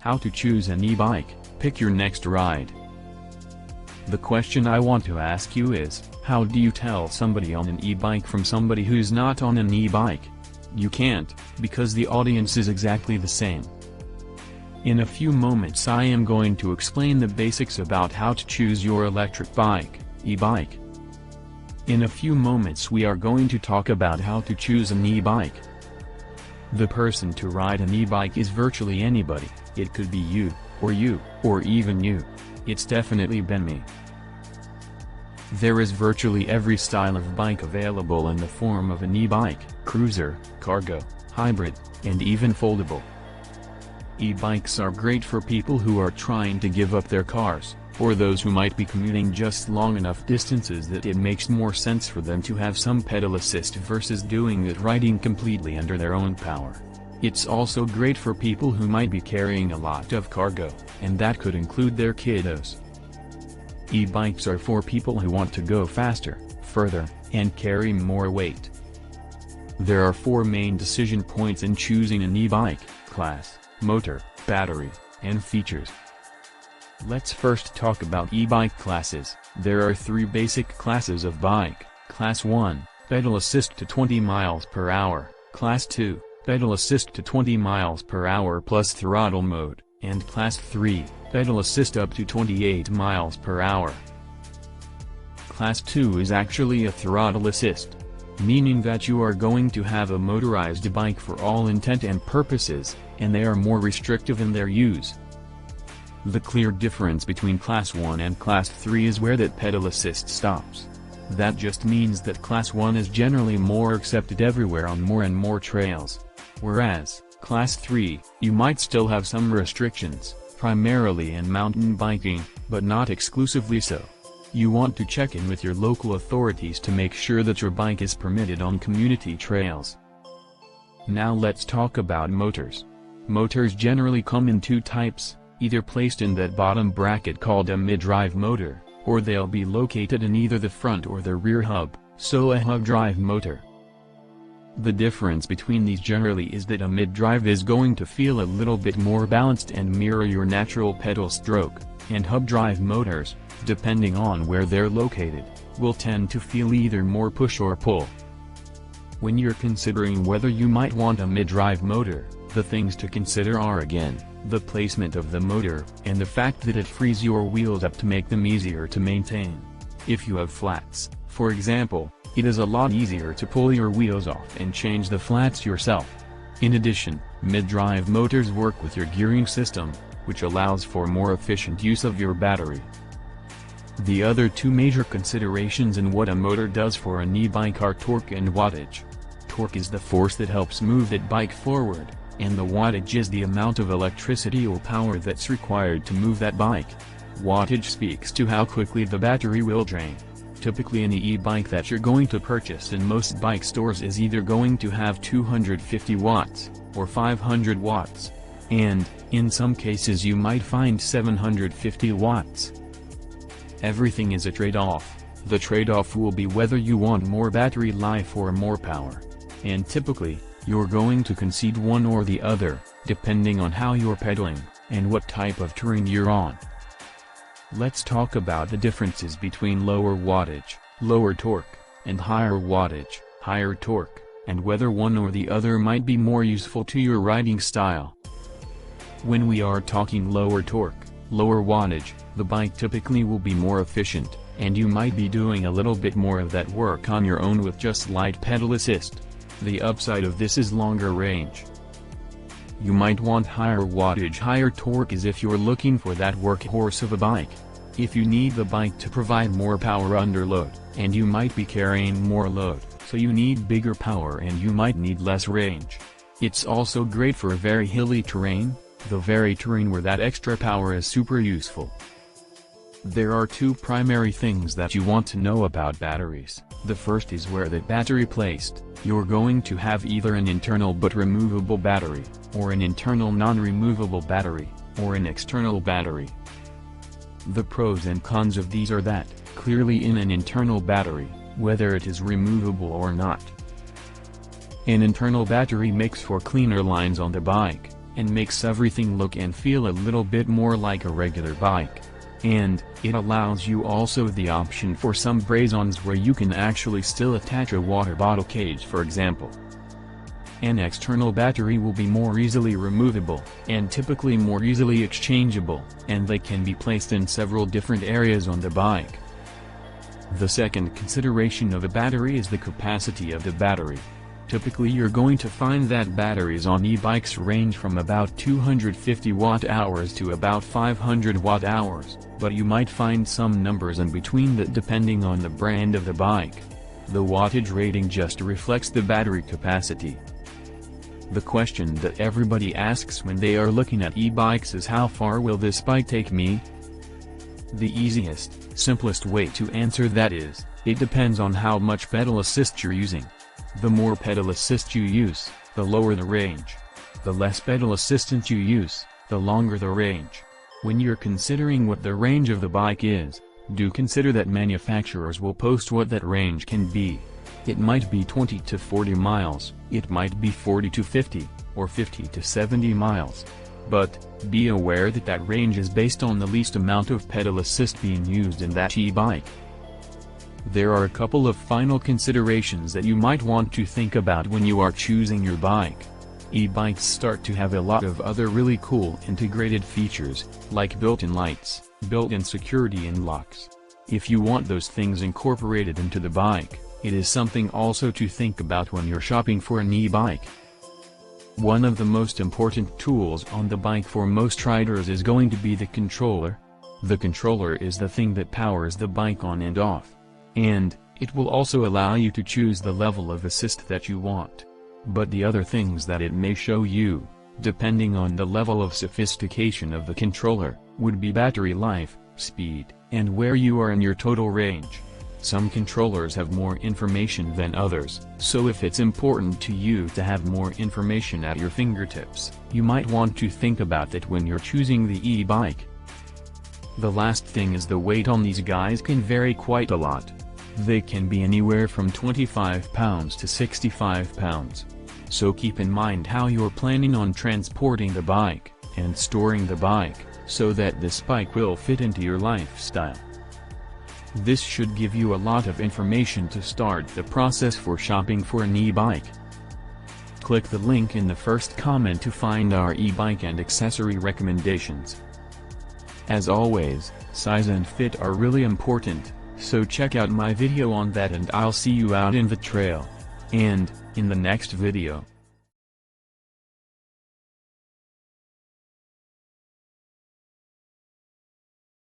How to choose an e-bike, pick your next ride. The question I want to ask you is, how do you tell somebody on an e-bike from somebody who's not on an e-bike? You can't, because the audience is exactly the same. In a few moments I am going to explain the basics about how to choose your electric bike, e-bike. In a few moments we are going to talk about how to choose an e-bike. The person to ride an e-bike is virtually anybody. It could be you, or even you. It's definitely been me. There is virtually every style of bike available in the form of an e-bike, cruiser, cargo, hybrid, and even foldable. E-bikes are great for people who are trying to give up their cars, or those who might be commuting just long enough distances that it makes more sense for them to have some pedal assist versus doing it riding completely under their own power. It's also great for people who might be carrying a lot of cargo, and that could include their kiddos. E-bikes are for people who want to go faster, further, and carry more weight. There are 4 main decision points in choosing an e-bike: class, motor, battery, and features. Let's first talk about e-bike classes. There are 3 basic classes of bike: Class 1, pedal assist to 20 miles per hour, Class 2, pedal assist to 20 miles per hour plus throttle mode, and Class 3, pedal assist up to 28 miles per hour. Class 2 is actually a throttle assist, meaning that you are going to have a motorized bike for all intent and purposes, and they are more restrictive in their use. The clear difference between Class 1 and Class 3 is where that pedal assist stops. That just means that Class 1 is generally more accepted everywhere on more and more trails. Whereas, Class 3, you might still have some restrictions, primarily in mountain biking, but not exclusively so. You want to check in with your local authorities to make sure that your bike is permitted on community trails. Now let's talk about motors. Motors generally come in 2 types, either placed in that bottom bracket called a mid-drive motor, or they'll be located in either the front or the rear hub, so a hub drive motor. The difference between these generally is that a mid-drive is going to feel a little bit more balanced and mirror your natural pedal stroke, and hub drive motors, depending on where they're located, will tend to feel either more push or pull. When you're considering whether you might want a mid-drive motor, the things to consider are again, the placement of the motor, and the fact that it frees your wheels up to make them easier to maintain. If you have flats, for example, it is a lot easier to pull your wheels off and change the flats yourself. In addition, mid-drive motors work with your gearing system, which allows for more efficient use of your battery. The other 2 major considerations in what a motor does for an e-bike are torque and wattage. Torque is the force that helps move that bike forward, and the wattage is the amount of electricity or power that's required to move that bike. Wattage speaks to how quickly the battery will drain. Typically an e-bike that you're going to purchase in most bike stores is either going to have 250 watts, or 500 watts, and, in some cases you might find 750 watts. Everything is a trade-off. The trade-off will be whether you want more battery life or more power. And typically, you're going to concede one or the other, depending on how you're pedaling, and what type of terrain you're on. Let's talk about the differences between lower wattage, lower torque, and higher wattage, higher torque, and whether one or the other might be more useful to your riding style. When we are talking lower torque, lower wattage, the bike typically will be more efficient, and you might be doing a little bit more of that work on your own with just light pedal assist. The upside of this is longer range. You might want higher wattage, higher torque as if you're looking for that workhorse of a bike. If you need the bike to provide more power under load, and you might be carrying more load, so you need bigger power and you might need less range. It's also great for very hilly terrain, the very terrain where that extra power is super useful. There are 2 primary things that you want to know about batteries. The first is where the battery placed. You're going to have either an internal but removable battery, or an internal non-removable battery, or an external battery. The pros and cons of these are that, clearly in an internal battery, whether it is removable or not. An internal battery makes for cleaner lines on the bike, and makes everything look and feel a little bit more like a regular bike. And it allows you also the option for some braze-ons where you can actually still attach a water bottle cage, for example. An external battery will be more easily removable, and typically more easily exchangeable, and they can be placed in several different areas on the bike. The second consideration of a battery is the capacity of the battery. Typically you're going to find that batteries on e-bikes range from about 250 watt-hours to about 500 watt-hours, but you might find some numbers in between that depending on the brand of the bike. The wattage rating just reflects the battery capacity. The question that everybody asks when they are looking at e-bikes is, how far will this bike take me? The easiest, simplest way to answer that is, it depends on how much pedal assist you're using. The more pedal assist you use, the lower the range. The less pedal assistance you use, the longer the range. When you're considering what the range of the bike is, do consider that manufacturers will post what that range can be. It might be 20 to 40 miles, it might be 40 to 50, or 50 to 70 miles. But, be aware that that range is based on the least amount of pedal assist being used in that e-bike. There are a couple of final considerations that you might want to think about when you are choosing your bike. E-bikes start to have a lot of other really cool integrated features, like built-in lights, built-in security and locks. If you want those things incorporated into the bike, it is something also to think about when you're shopping for an e-bike. One of the most important tools on the bike for most riders is going to be the controller. The controller is the thing that powers the bike on and off. And, it will also allow you to choose the level of assist that you want. But the other things that it may show you, depending on the level of sophistication of the controller, would be battery life, speed, and where you are in your total range. Some controllers have more information than others, so if it's important to you to have more information at your fingertips, you might want to think about that when you're choosing the e-bike. The last thing is the weight on these guys can vary quite a lot. They can be anywhere from 25 pounds to 65 pounds. So keep in mind how you're planning on transporting the bike, and storing the bike, so that this bike will fit into your lifestyle. This should give you a lot of information to start the process for shopping for an e-bike. Click the link in the first comment to find our e-bike and accessory recommendations. As always, size and fit are really important, so check out my video on that and I'll see you out in the trail. And, in the next video.